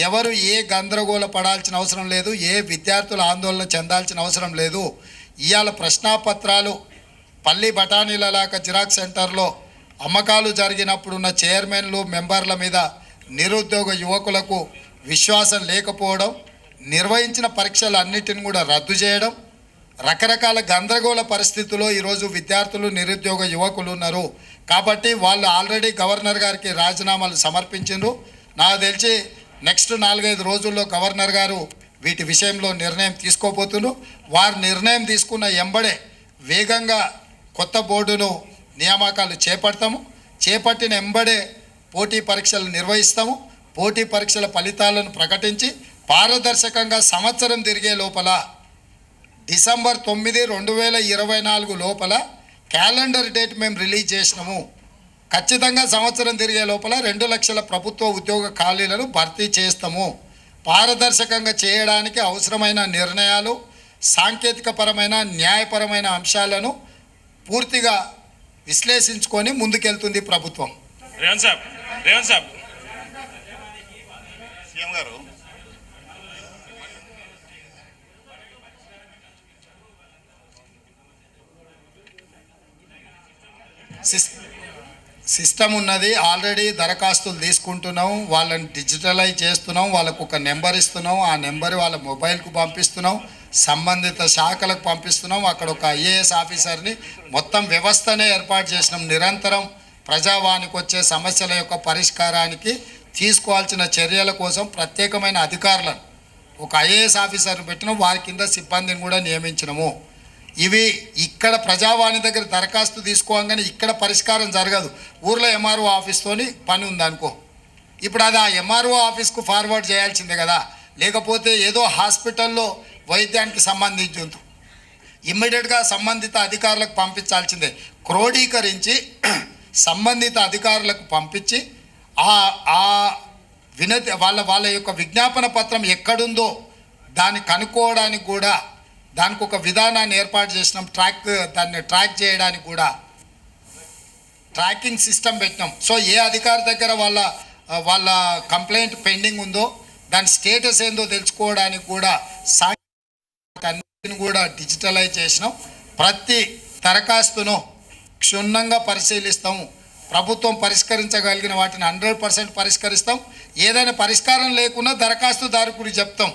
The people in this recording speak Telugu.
ఎవరు ఏ గందరగోళ పడాల్సిన అవసరం లేదు, ఏ విద్యార్థులు ఆందోళన చెందాల్సిన అవసరం లేదు. ఇవాళ ప్రశ్నాపత్రాలు పల్లి బఠానీలలాక జిరాక్స్ సెంటర్లో అమ్మకాలు జరిగినప్పుడున్న చైర్మన్లు మెంబర్ల మీద నిరుద్యోగ యువకులకు విశ్వాసం లేకపోవడం, నిర్వహించిన పరీక్షలు అన్నిటిని కూడా రద్దు చేయడం, రకరకాల గందరగోళ పరిస్థితుల్లో ఈరోజు విద్యార్థులు నిరుద్యోగ యువకులు ఉన్నారు. కాబట్టి వాళ్ళు ఆల్రెడీ గవర్నర్ గారికి రాజీనామాలు సమర్పించారు. నాకు తెలిసి నెక్స్ట్ 4-5 రోజుల్లో గవర్నర్ గారు వీటి విషయంలో నిర్ణయం తీసుకోబోతున్నారు. వారు నిర్ణయం తీసుకున్న ఎంబడే వేగంగా కొత్త బోర్డును నియామకాలు చేపట్టిన ఎంబడే పోటీ పరీక్షలు నిర్వహిస్తాము. పోటీ పరీక్షల ఫలితాలను ప్రకటించి పారదర్శకంగా సంవత్సరం తిరిగే లోపల డిసెంబర్ 9, 2024 లోపల క్యాలెండర్ డేట్ మేము రిలీజ్ చేసినాము. ఖచ్చితంగా సంవత్సరం తిరిగే లోపల 2 లక్షల ప్రభుత్వ ఉద్యోగ ఖాళీలను భర్తీ చేస్తాము. పారదర్శకంగా చేయడానికి అవసరమైన నిర్ణయాలు, సాంకేతికపరమైన న్యాయపరమైన అంశాలను పూర్తిగా విశ్లేషించుకొని ముందుకెళ్తుంది ప్రభుత్వం. రేవంత్ సాబ్ సీఎం గారు సిస్టమ్ ఉన్నది. ఆల్రెడీ దరఖాస్తులు తీసుకుంటున్నాం, వాళ్ళని డిజిటలైజ్ చేస్తున్నాం, వాళ్ళకు ఒక నెంబర్ ఇస్తున్నాం, ఆ నెంబర్ వాళ్ళ మొబైల్కు పంపిస్తున్నాం, సంబంధిత శాఖలకు పంపిస్తున్నాం. అక్కడ ఒక ఐఏఎస్ ఆఫీసర్ని మొత్తం వ్యవస్థనే ఏర్పాటు చేసినాం. నిరంతరం ప్రజావానికి వచ్చే సమస్యల యొక్క పరిష్కారానికి తీసుకోవాల్సిన చర్యల కోసం ప్రత్యేకమైన అధికారులను ఒక ఐఏఎస్ ఆఫీసర్ని పెట్టినాం. వారి కింద సిబ్బందిని కూడా నియమించినాము. ఇవి ఇక్కడ ప్రజావాణి దగ్గర దరఖాస్తు తీసుకోగానే ఇక్కడ పరిష్కారం జరగదు. ఊర్లో ఎంఆర్ఓ ఆఫీస్తోని పని ఉందనుకో, ఇప్పుడు అది ఆ ఎంఆర్ఓ ఆఫీస్కు ఫార్వర్డ్ చేయాల్సిందే కదా. లేకపోతే ఏదో హాస్పిటల్లో వైద్యానికి సంబంధించి ఇమ్మీడియట్గా సంబంధిత అధికారులకు పంపించాల్సిందే. క్రోడీకరించి సంబంధిత అధికారులకు పంపించి ఆ వినతి వాళ్ళ యొక్క విజ్ఞాపన పత్రం ఎక్కడుందో దాన్ని కనుక్కోవడానికి కూడా దానికి ఒక విధానాన్ని ఏర్పాటు చేసినాం. దాన్ని ట్రాక్ చేయడానికి కూడా ట్రాకింగ్ సిస్టమ్ పెట్టినాం. సో ఏ అధికారి దగ్గర వాళ్ళ కంప్లైంట్ పెండింగ్ ఉందో దాని స్టేటస్ ఏందో తెలుసుకోవడానికి కూడా అన్నిటిని కూడా డిజిటలైజ్ చేసినాం. ప్రతి దరఖాస్తును క్షుణ్ణంగా పరిశీలిస్తాము. ప్రభుత్వం పరిష్కరించగలిగిన వాటిని 100% పరిష్కరిస్తాం. ఏదైనా పరిష్కారం లేకున్నా దరఖాస్తుదారుడికి చెప్తాం.